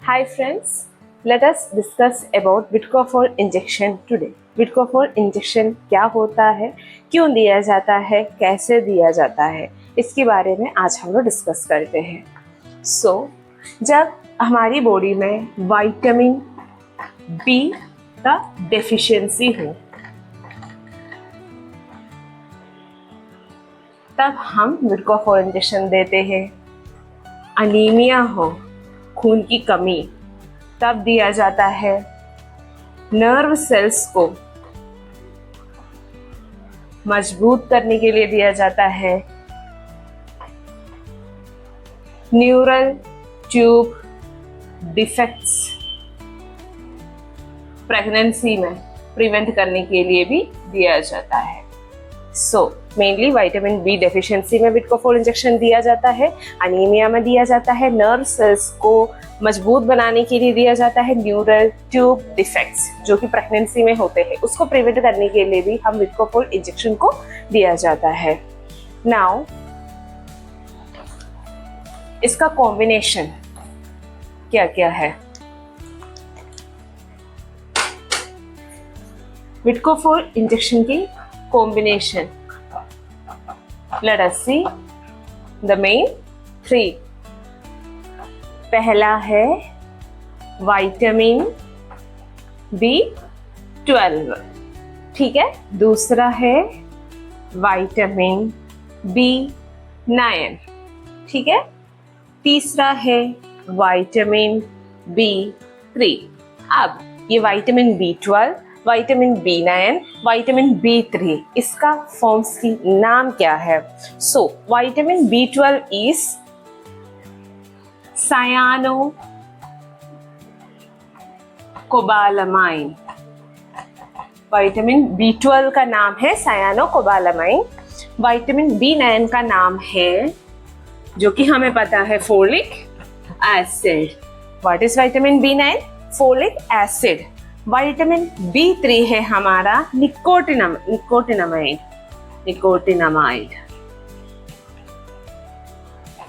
Hi friends, let us discuss about Vitcofol injection today. Vitcofol injection क्या होता है, क्यों दिया जाता है, कैसे दिया जाता है, इसके बारे में आज हम लोग डिस्कस करते हैं. जब हमारी बॉडी में विटामिन बी का डेफिशिएंसी हो तब हम विटकोफोल इंजेक्शन देते हैं. अनीमिया हो, खून की कमी, तब दिया जाता है. नर्व सेल्स को मजबूत करने के लिए दिया जाता है. न्यूरल ट्यूब डिफेक्ट्स प्रेगनेंसी में प्रिवेंट करने के लिए भी दिया जाता है. मेनली विटामिन बी डेफिशिएंसी में विटकोफोल इंजेक्शन दिया जाता है. अनीमिया में दिया जाता है. नर्व सेल्स को मजबूत बनाने के लिए दिया जाता है. न्यूरल ट्यूब डिफेक्ट्स जो कि प्रेगनेंसी में होते हैं उसको प्रिवेंट करने के लिए भी हम विटकोफोल इंजेक्शन को दिया जाता है. नाउ इसका कॉम्बिनेशन क्या क्या है. विटकोफोल इंजेक्शन की combination. Let us see the main three. पहला है विटामिन B12, ठीक है. दूसरा है विटामिन B9, ठीक है. तीसरा है विटामिन B3. अब ये vitamin B12, vitamin B9, vitamin B3, इसका फॉर्म्स की नाम क्या है. Vitamin B12 is सायानो cobalamin. Vitamin B12 का नाम है सायानो कोबालामाइन. विटामिन B9 का नाम है, जो कि हमें पता है, folic acid. What is vitamin B9? Folic acid. Vitamin B3 है हमारा निकोटिनामाइड,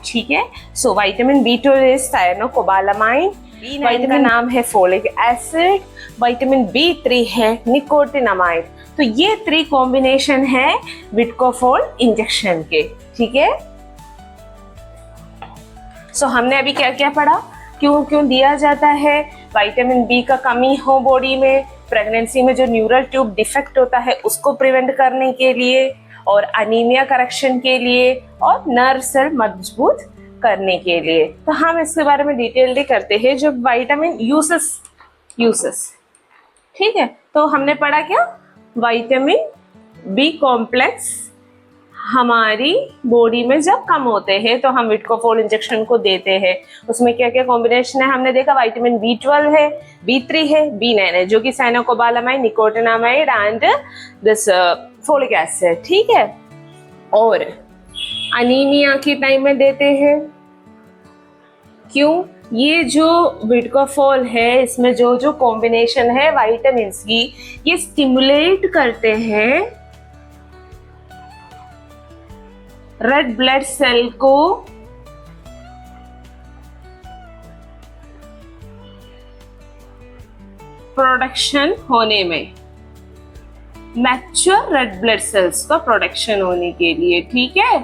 ठीक है. Vitamin B12 is सायानोकोबालामाइन. विटामिन का नाम है फोलिक एसिड. विटामिन B3 है निकोटिनामाइड. तो ये 3 कॉम्बिनेशन है विटकोफोल इंजेक्शन के, ठीक है. हमने अभी क्या क्या पढ़ा, क्यों दिया जाता है. विटामिन बी का कमी हो बॉडी में, प्रेगनेंसी में जो न्यूरल ट्यूब डिफेक्ट होता है उसको प्रिवेंट करने के लिए, और अनीमिया करेक्शन के लिए, और नर्व सेल मजबूत करने के लिए. तो हम इसके बारे में डिटेल करते हैं. जो विटामिन यूसेस, ठीक है. तो हमने पढ़ा क्या, विटामिन बी कॉम्प्लेक्स हमारी बॉडी में जब कम होते हैं तो हम विटकोफोल इंजेक्शन को देते हैं. उसमें क्या क्या कॉम्बिनेशन है हमने देखा. विटामिन B12 है, B3 है, B9 है, जो कि cyanocobalamin, nicotinamide and this folic acid, ठीक है. और अनीमिया के टाइम में देते हैं. क्यों? ये जो विटकोफोल है इसमें जो कॉम्बिनेशन है विटामिन की, ये स्टिमुलेट करते हैं रेड ब्लड सेल को प्रोडक्शन होने में, मैच्योर रेड ब्लड सेल्स का प्रोडक्शन होने के लिए, ठीक है.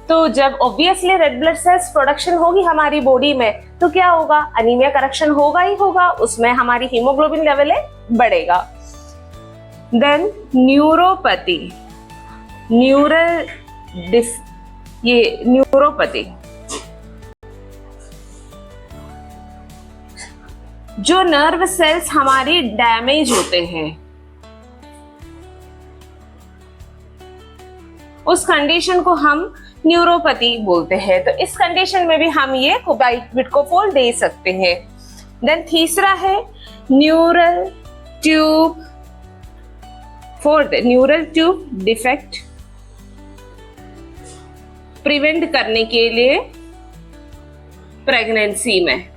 तो जब obviously red blood cells production होगी हमारी बॉडी में तो क्या होगा, अनीमिया करेक्शन होगा ही होगा, उसमें हमारी हीमोग्लोबिन लेवल बढ़ेगा. देन न्यूरोपैथी, न्यूरोपैथी जो नर्व सेल्स हमारी डैमेज होते हैं उस कंडीशन को हम न्यूरोपैथी बोलते हैं. तो इस कंडीशन में भी हम ये विटकोफोल दे सकते हैं. देन तीसरा है neural tube, fourth neural tube defect prevent करने के लिए प्रेगनेंसी में.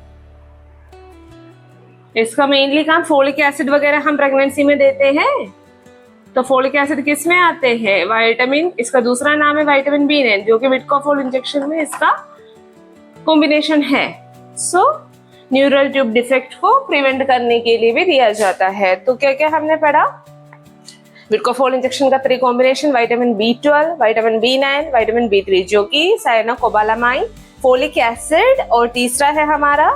इसका मेनली काम फोलिक एसिड वगैरह हम प्रेगनेंसी में देते हैं. तो फोलिक एसिड किस में आते हैं, विटामिन, इसका दूसरा नाम है विटामिन B9, जो कि विटकोफोल इंजेक्शन में इसका कॉम्बिनेशन है. न्यूरल ट्यूब डिफेक्ट को प्रिवेंट करने के लिए भी दिया जाता है। तो क्या क्या हमने पढ़ा? विडकोफोल इंजेक्शन का 3 combination, vitamin B12, vitamin B9, vitamin B3 जो कि साइनोकोबालामाइन, फोलिक एसिड, और तीसरा है हमारा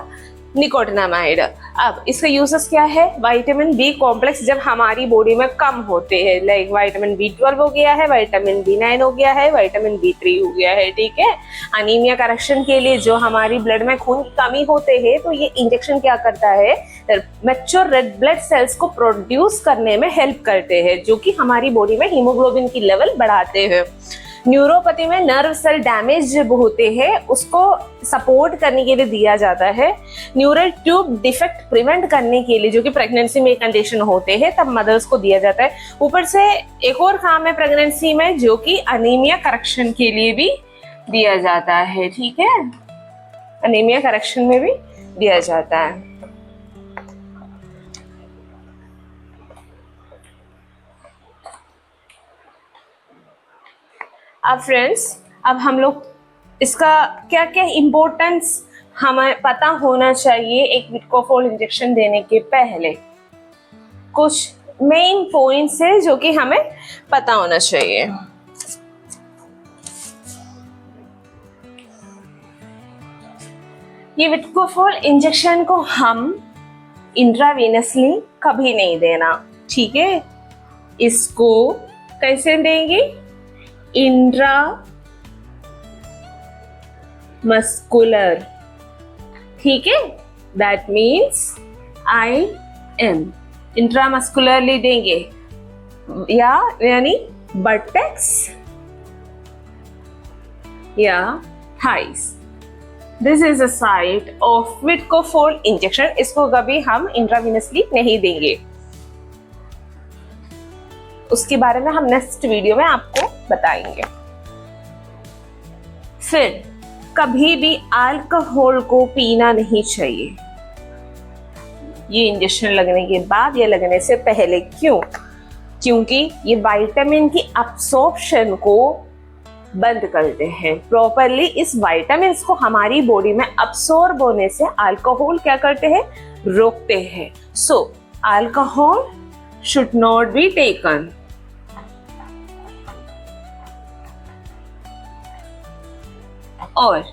निकोटिनामाइड। अब इसका यूजेस क्या है? विटामिन बी कॉम्प्लेक्स जब हमारी बॉडी में कम होते हैं, लाइक विटामिन B12 हो गया है, विटामिन B9 हो गया है, विटामिन B3 हो गया है, ठीक है। अनीमिया करेक्शन के लिए जो हमारी ब्लड में खून की कमी होते हैं, तो ये इंजेक्शन क्या करता है? मैच्योर रेड ब्लड सेल्स को प्रोड्यूस करने में हेल्प करते हैं, जो कि हमारी बॉडी में हीमोग्लोबिन की लेवल बढ़ाते हैं। न्यूरोपैथी में नर्व सेल डैमेज जब होते हैं उसको सपोर्ट करने के लिए दिया जाता है। न्यूरल ट्यूब डिफेक्ट प्रिवेंट करने के लिए, जो कि प्रेगनेंसी में कंडीशन होते हैं, तब मदर्स को दिया जाता है। ऊपर से एक और काम है प्रेगनेंसी में, जो कि अनीमिया करेक्शन के लिए भी दिया जाता है, ठीक है। अनीमिया करेक्शन में भी दिया जाता है। अब फ्रेंड्स, अब हम लोग इसका क्या क्या इम्पोर्टेंस हमें पता होना चाहिए एक विडकोफोल इंजेक्शन देने के पहले। कुछ मेन पॉइंट्स है जो कि हमें पता होना चाहिए। ये विडकोफोल इंजेक्शन को हम इंट्रावेनसली कभी नहीं देना, ठीक है। इसको कैसे देंगे? इंट्रा मस्कुलर, ठीक है। दैट मीन्स IM, इंट्रामस्कुलरली देंगे, या यानी बटेक्स या thighs. This is a site of Vitcofol injection. इसको कभी हम इंट्रावेनसली नहीं देंगे। उसके बारे में हम नेक्स्ट वीडियो में आपको बताएंगे। फिर कभी भी अल्कोहल को पीना नहीं चाहिए ये इंजेक्शन लगने के बाद या लगने से पहले। क्यों? क्योंकि ये विटामिन की अब्सॉर्प्शन को बंद करते हैं प्रॉपरली। इस विटामिन को हमारी बॉडी में अब्सॉर्ब होने से अल्कोहल क्या करते हैं? रोकते हैं। So alcohol should not be taken. और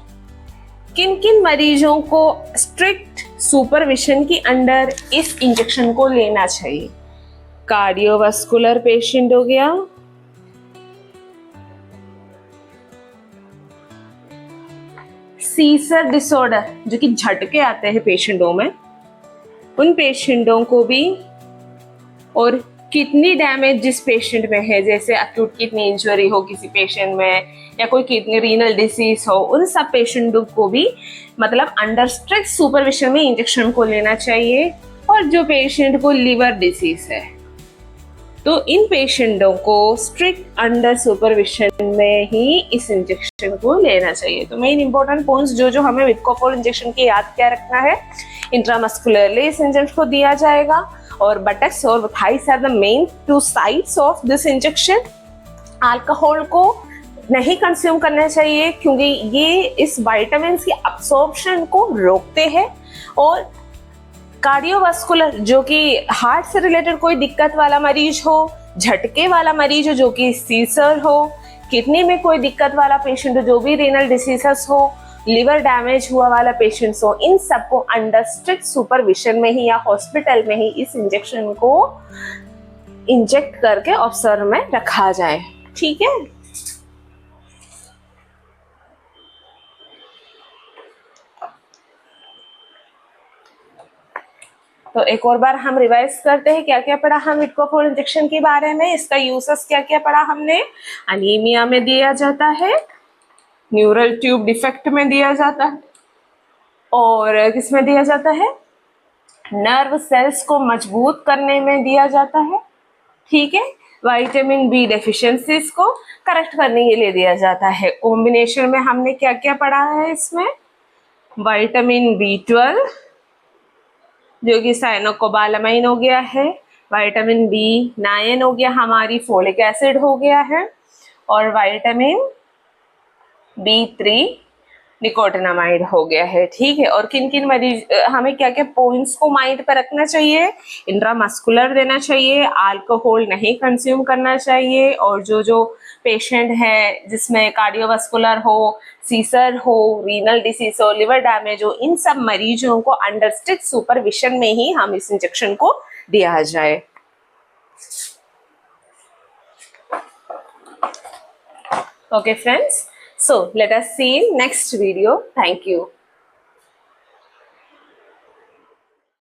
किन किन मरीजों को स्ट्रिक्ट सुपरविजन के अंडर इस इंजेक्शन को लेना चाहिए? कार्डियोवास्कुलर पेशेंट हो गया, सीजर डिसऑर्डर जो कि झटके आते हैं पेशेंटों में, उन पेशेंटों को भी, और किडनी डैमेज जिस पेशेंट में है, जैसे अक्यूट किडनी इंजरी हो किसी पेशेंट में, या कोई किडनी रीनल डिसीज हो, उन सब पेशेंटों को भी मतलब अंडर स्ट्रिक्ट सुपरविजन में इंजेक्शन को लेना चाहिए। और जो पेशेंट को लिवर डिसीज है, तो इन पेशेंटों को स्ट्रिक्ट अंडर सुपरविजन में ही इस इंजेक्शन को लेना चाहिए। तो मेन इंपॉर्टेंट पॉइंट्स जो हमें विडकोफोल इंजेक्शन की याद क्या रखना है? इंट्रामस्कुलरली इस इंजेक्शन को दिया जाएगा, और बटक्स और thighs are the main 2 sites of this injection. Alcohol को नहीं कंज्यूम करना चाहिए क्योंकि ये इस विटामिन की अब्सॉर्प्शन को रोकते हैं। और कार्डियोवास्कुलर जो कि हार्ट से रिलेटेड कोई दिक्कत वाला मरीज हो, झटके वाला मरीज हो जो कि सीजर हो, किडनी में कोई दिक्कत वाला पेशेंट हो, जो भी रीनल डिसीजेस हो, लिवर डैमेज हुआ वाला पेशेंट्स हो, इन सबको अंडर स्ट्रिक्ट सुपरविजन में ही या हॉस्पिटल में ही इस इंजेक्शन को इंजेक्ट करके ऑब्जर्व में रखा जाए, ठीक है। तो एक और बार हम रिवाइज करते हैं क्या क्या पढ़ा हम विडकोफोल इंजेक्शन के बारे में। इसका यूजेस क्या क्या पढ़ा हमने? अनीमिया में दिया जाता है, न्यूरल ट्यूब डिफेक्ट में दिया जाता है, और किस में दिया जाता है? नर्व सेल्स को मजबूत करने में दिया जाता है, ठीक है। विटामिन बी डेफिशिएंसीज को करेक्ट करने के लिए दिया जाता है। कॉम्बिनेशन में हमने क्या क्या पढ़ा है इसमें? विटामिन B12 जो कि साइनोकोबालामाइन हो गया है, विटामिन B9 हो गया, हमारी फोलिक एसिड हो गया है, और विटामिन B3 निकोटिनामाइड हो गया है, ठीक है। और किन किन मरीज हमें क्या क्या पॉइंट्स को माइंड पर रखना चाहिए, इंट्रामस्कुलर देना चाहिए, अल्कोहल नहीं कंज्यूम करना चाहिए, और जो जो पेशेंट है जिसमें कार्डियोवास्कुलर हो, सीसर हो, रीनल डिसीज हो, लिवर डैमेज हो, इन सब मरीजों को अंडर स्ट्रिक्ट सुपरविजन में ही हम इस इंजेक्शन को दिया जाए। Okay friends, so let us see in next video. Thank you.